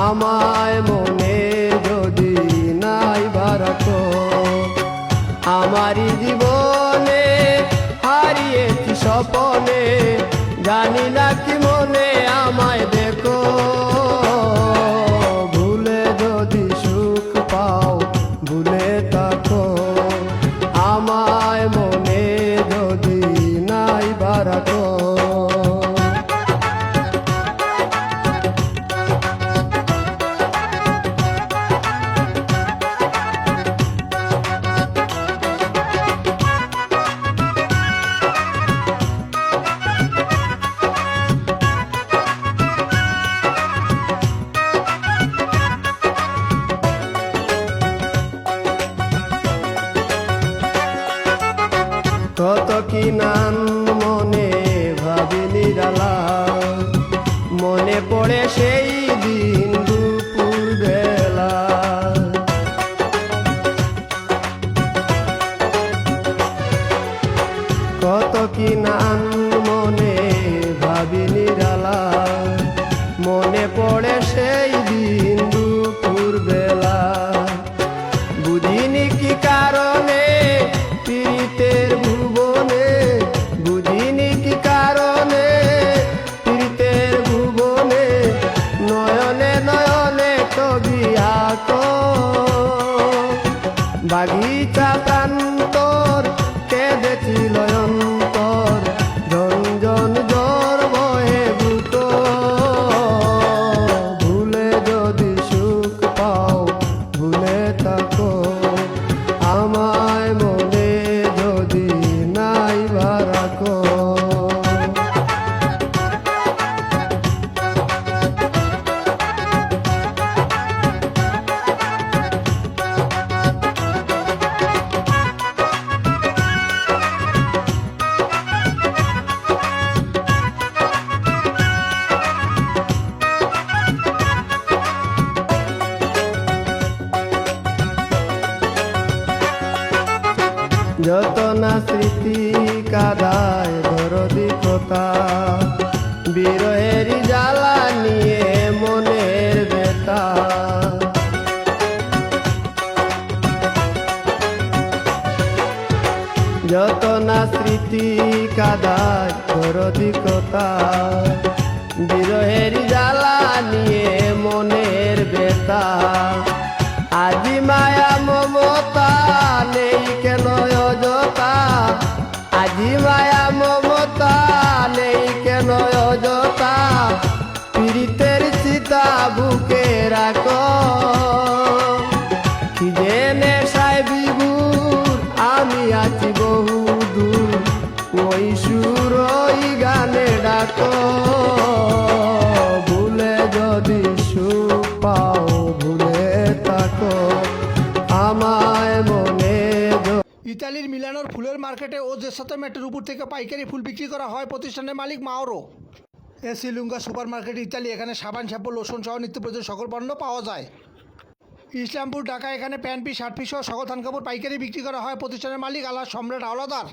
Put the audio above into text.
আমায় মনে যদি নাই বারাকো, আমারই জীবনে হারিয়েছি স্বপনে, জানি না কি মনে আমায় দেখো। ভুলে যদি সুখ পাও ভুলে থাকো, আমায় মনে যদি নাই বারাকো। কত কি নাম মনে ভাবি নিরালা, মনে পড়ে সেই দিন দুপুর বেলা। কত কি নাম মনে ভাবি নিরালা, মনে পড়ে সেই দিন দুপুর বেলা। বুঝিনি কি কারণে পীড়িতের ভুবনে, বুঝিনি কি কারণে পীড়িতের ভুবনে, নয়নে নয়নে ছবি আঁকো। বাগিচা প্রান্তর কেঁদেছিল অন্তর, ঝনঝন জ্বর বহে বুটো। ভুলে যদি সুখ পাও ভুলে থাকো, আমায় মনে যদি নাই বারাকো। যত না স্মৃতি কাদায় দরদি কথা, বিরহের জ্বালা নিয়ে মনের ব্যথা। যত না স্মৃতি কাদায় দরদি কথা, বিরহের জ্বালা নিয়ে মনের ব্যথা। আজি মায়া মমতা নেই কেন অযথা, আজি মায়া মমতা নেই কেন অযথা। পীড়িতের চিতা বুকে রাখো, কি যে নেশায় বিভোর আমি আছি বহু দূর, ওই সুর ওই গানে ডাকো। ভুলে যদি সুখ পাও ভুলে থাকো, আমায় মনে। ইতালির মিলানোর ফুলের মার্কেটে ও জেসাতো মেটের উপর থেকে পাইকারি ফুল বিক্রি করা হয় প্রতিষ্ঠানের মালিক Mauro. Esselunga supermarket Italy. এখানে সাবান শ্যাম্পু লোশন সহ নিত্য প্রয়োজনীয় সকল পণ্য পাওয়া যায়। ইসলামপুর ঢাকা। এখানে প্যান্ট পিস শার্ট পিস সহ সকল থান কাপড় পাইকারি বিক্রি করা হয় প্রতিষ্ঠানের মালিক আল্লাহ সম্রাট হাওলাদার।